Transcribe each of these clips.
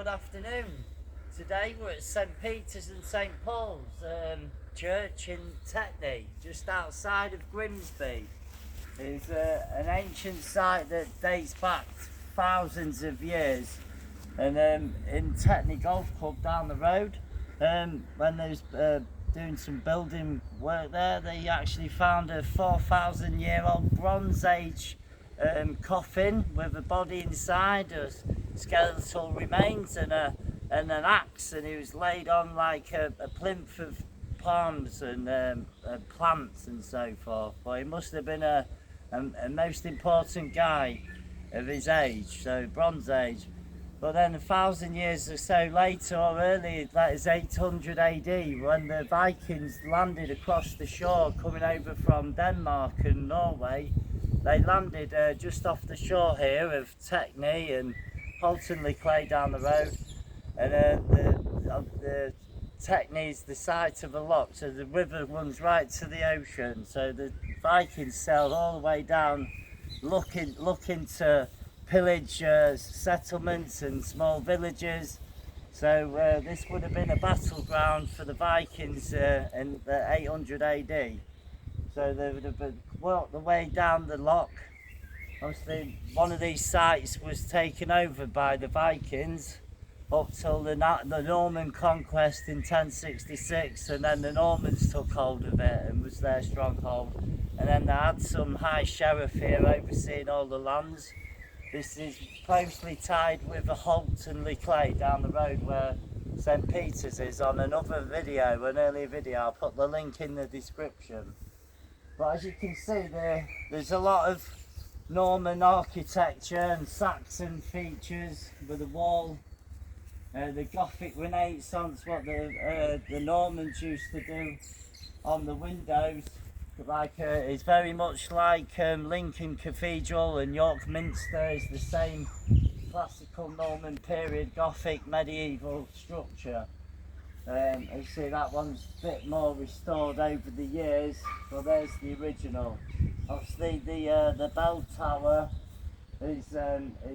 good afternoon. Today we're at St Peter's and St Paul's church in Tetney, just outside of Grimsby. It's an ancient site that dates back thousands of years. And in Tetney Golf Club down the road, when they was doing some building work there, they actually found a 4,000-year-old Bronze Age coffin with a body inside, skeletal remains, and an axe, and he was laid on like a plinth of palms and plants and so forth. But he must have been a most important guy of his age, so Bronze Age. But then 1,000 years or so later, or early, that is 800 AD, when the Vikings landed across the shore coming over from Denmark and Norway. They landed just off the shore here of Tetney and Haltonley Clay down the road. And the Tetney is the site of a lock, so the river runs right to the ocean. So the Vikings sailed all the way down, looking to pillage settlements and small villages. So this would have been a battleground for the Vikings in the 800 AD. So they would have worked the way down the loch. Obviously, one of these sites was taken over by the Vikings up till the Norman conquest in 1066, and then the Normans took hold of it and was their stronghold. And then they had some high sheriff here overseeing all the lands. This is closely tied with a Haltonley Clay down the road where St Peter's is on another video, an earlier video. I'll put the link in the description. But as you can see there's a lot of Norman architecture and Saxon features with the wall. The Gothic Renaissance, what the Normans used to do on the windows. It's very much like Lincoln Cathedral, and York Minster is the same classical Norman period Gothic medieval structure. You see that one's a bit more restored over the years. Well, there's the original. Obviously the bell tower is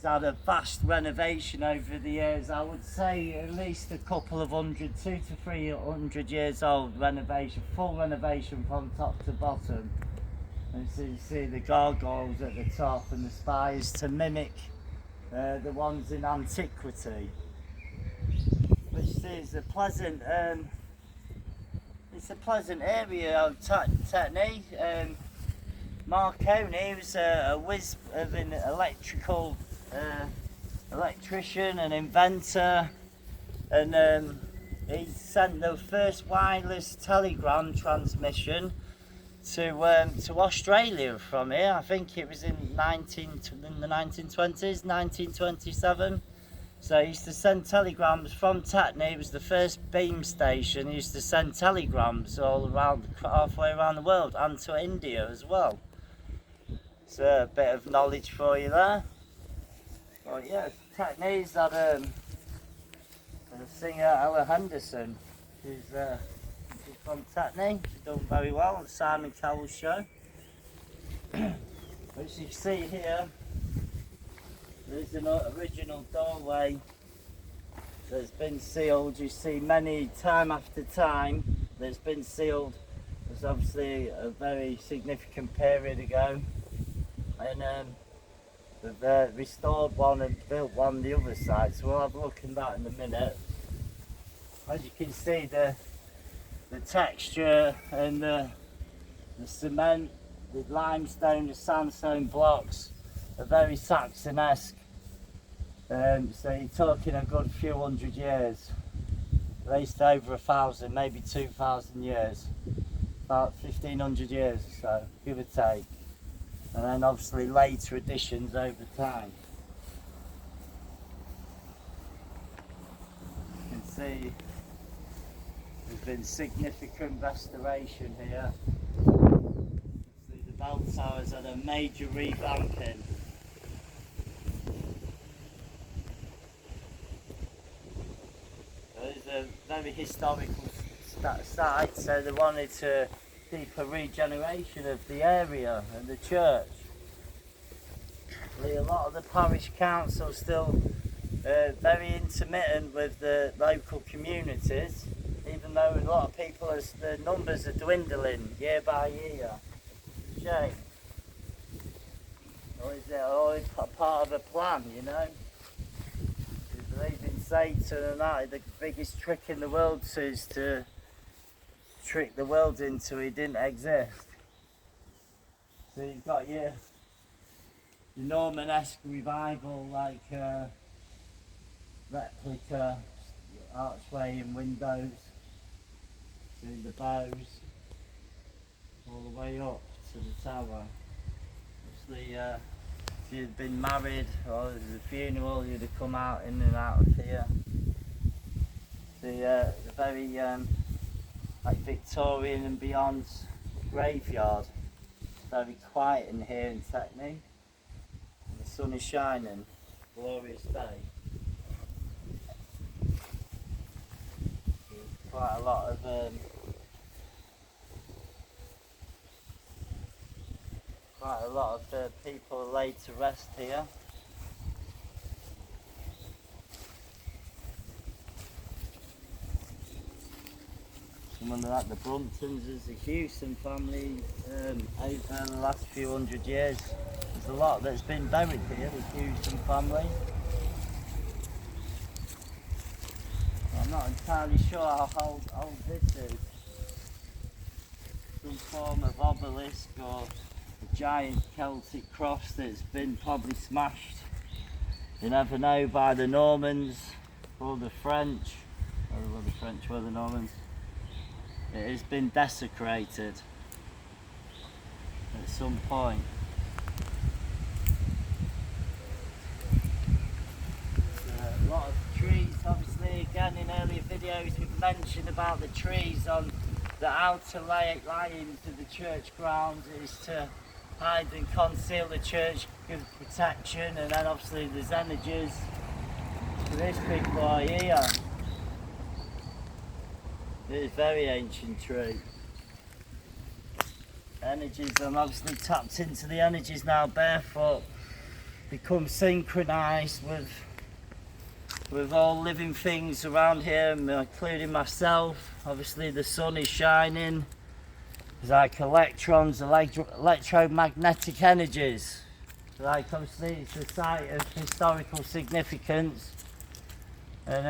had a vast renovation over the years. I would say at least a couple of 200 to 300 years old renovation, full renovation from top to bottom. And so you see the gargoyles at the top and the spires to mimic the ones in antiquity. Which is a pleasant, it's a pleasant area of Tetney. Marconi was a whiz of an electrician and inventor, and he sent the first wireless telegram transmission to Australia from here. I think it was in the 1920s, 1927. So he used to send telegrams from Tetney. It was the first beam station. He used to send telegrams all around, halfway around the world, and to India as well. So a bit of knowledge for you there. But yeah, Tetney's had the singer Ella Henderson, who's from Tetney. She's done very well on the Simon Cowell show. As you see here, there's an original doorway that's been sealed. You see many time after time that's been sealed. It's obviously a very significant period ago. And they've restored one and built one on the other side, so we'll have a look at that in a minute. As you can see, the texture and the cement, the limestone, the sandstone blocks are very Saxon-esque. So you're talking a good few hundred years, at least over 1,000, maybe 2,000 years, about 1,500 years or so, give or take. And then obviously later additions over time. You can see there's been significant restoration here. See the bell towers had a major revamping. It's a very historical site, so they wanted to keep a regeneration of the area and the church. A lot of the parish council still very intermittent with the local communities, even though a lot of people, as the numbers are dwindling year by year. Shame. Or is it always part of a plan, you know? You believe in Satan and that, the biggest trick in the world is to trick the world into it didn't exist. So you've got your Norman-esque revival, like replica archway and windows, doing the bows all the way up to the tower. Obviously, if you'd been married or there was a funeral, you'd have come out in and out of here. The very like Victorian and beyond graveyard. It's very quiet in here in Tetney. The sun is shining, glorious day. There's quite a lot of people laid to rest here. Someone like the Bruntons, there's a Hewson family over the last few hundred years. There's a lot that's been buried here, the Hewson family. I'm not entirely sure how old this is. Some form of obelisk or a giant Celtic cross that's been probably smashed. You never know, by the Normans or the French. Or were the French or the Normans. It has been desecrated at some point. A lot of trees, obviously, again in earlier videos we've mentioned about the trees on the outer lines of the church grounds is to hide and conceal the church, give protection, and then obviously there's energies. So this big boy here, it is a very ancient tree. Energies, I'm obviously tapped into the energies now. Barefoot become synchronised with all living things around here, including myself. Obviously the sun is shining. There's like electrons, electromagnetic energies. Like obviously it's a site of historical significance. And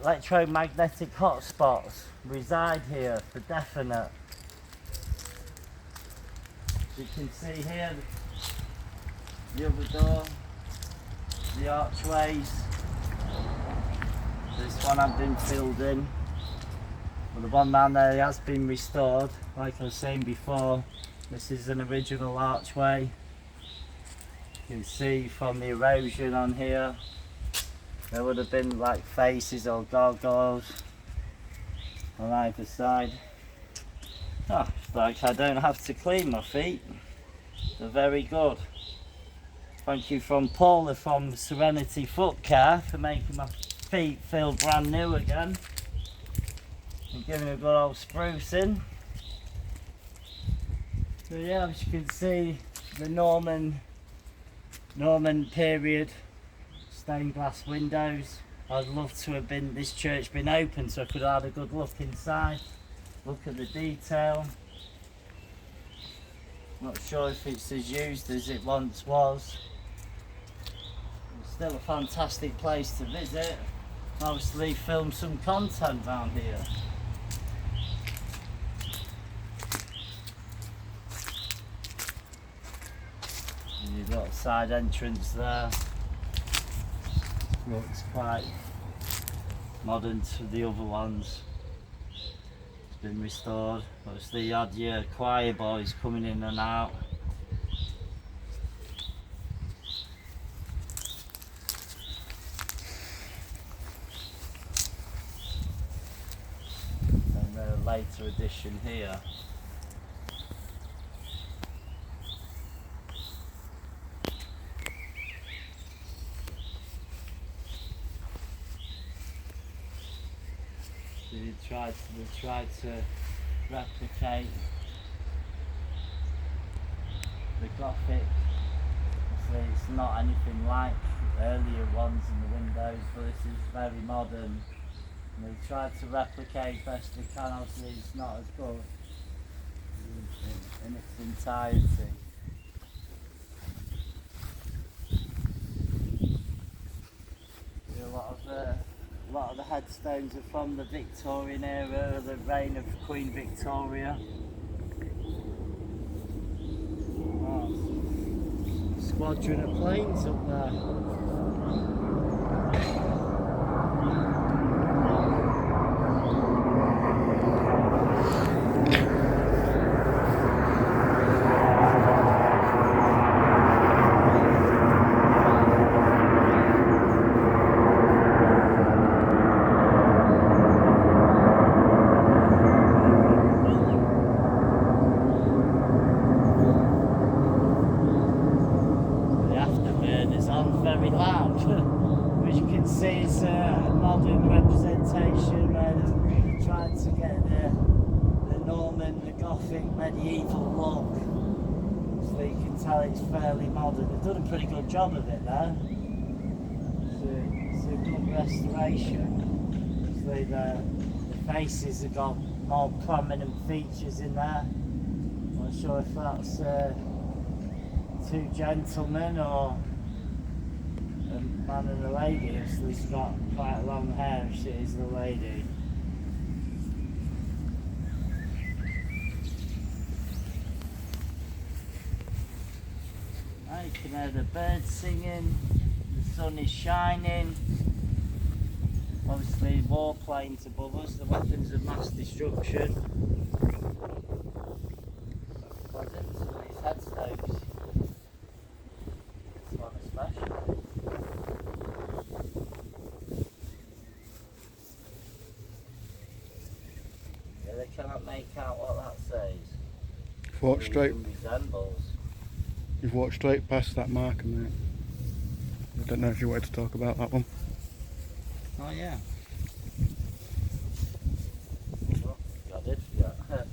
electromagnetic hotspots reside here for definite. As you can see here, the other door, the archways. This one I've been filled in. Well, the one down there has been restored. Like I was saying before, this is an original archway. You can see from the erosion on here, there would have been like faces or gargoyles on either side. Oh, it's like I don't have to clean my feet. They're very good. Thank you from Paula from Serenity Foot Care for making my feet feel brand new again. And giving a good old sprucing. So yeah, as you can see, the Norman period stained glass windows. I'd love to have this church been open so I could have had a good look inside, look at the detail. Not sure if it's as used as it once was. It's still a fantastic place to visit. Obviously film some content around here. And you've got a side entrance there. Looks quite modern to the other ones. It's been restored. Obviously you had your choir boys coming in and out. And a later addition here. They tried to replicate the Gothic. Obviously it's not anything like earlier ones in the windows, but this is very modern. And they tried to replicate best they can. Obviously it's not as good in its entirety. A lot of the headstones are from the Victorian era, the reign of Queen Victoria. Oh, squadron of planes up there. Very loud, which you can see is a modern representation where they've tried to get the Norman, the Gothic, medieval look, so you can tell it's fairly modern. They've done a pretty good job of it there. It's a good restoration. So the faces have got more prominent features in there. I'm not sure if that's two gentlemen or a man and a lady. She's got quite long hair, she is the lady. Now you can hear the birds singing, the sun is shining. Obviously warplanes above us, the weapons of mass destruction. Pleasant, some of these headstones. This one especially. They cannot make out what that says. You've walked straight past that marker, mate. I don't know if you wanted to talk about that one. Oh yeah. Oh, I did forget.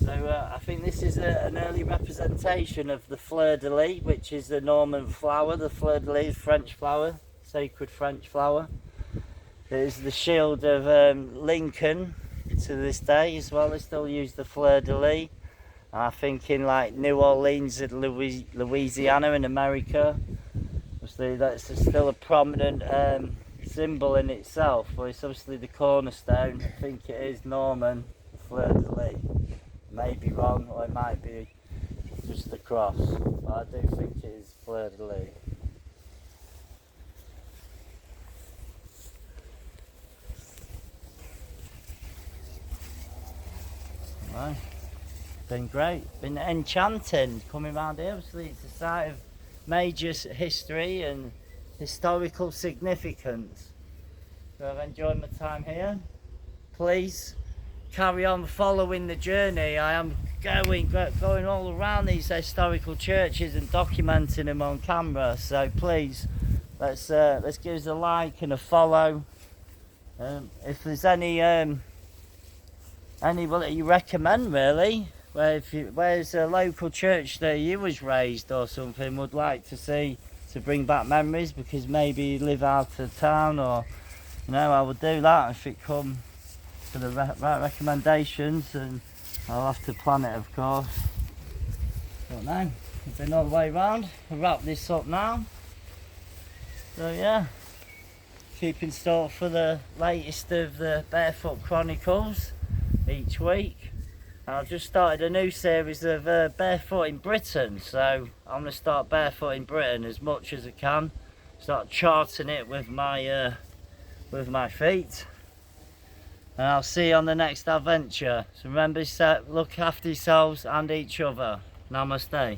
So I think this is an early representation of the fleur-de-lis, which is the Norman flower. The fleur-de-lis, French flower, sacred French flower. There's the shield of Lincoln. To this day as well, they still use the fleur-de-lis. I think in like New Orleans and Louisiana in America, obviously that's still a prominent symbol in itself, but it's obviously the cornerstone. I think it is Norman, the fleur-de-lis. May be wrong, or it might be just the cross, but I do think it is fleur-de-lis. Right. Been great, been enchanting coming around here. Obviously it's a site of major history and historical significance, so I've enjoyed my time here. Please carry on following the journey. I am going all around these historical churches and documenting them on camera, so please let's give us a like and a follow. If there's any that you recommend, really, where's a local church that you was raised or something, would like to see, to bring back memories, because maybe you live out of town, or I would do that if it come to the right recommendations, and I'll have to plan it, of course. But no, we've been all the way round. I'll wrap this up now. So yeah, keep in store for the latest of the Barefoot Chronicles each week. I've just started a new series of barefoot in Britain, so I'm going to start barefoot in Britain as much as I can, start charting it with my feet, and I'll see you on the next adventure. So remember, look after yourselves and each other. Namaste.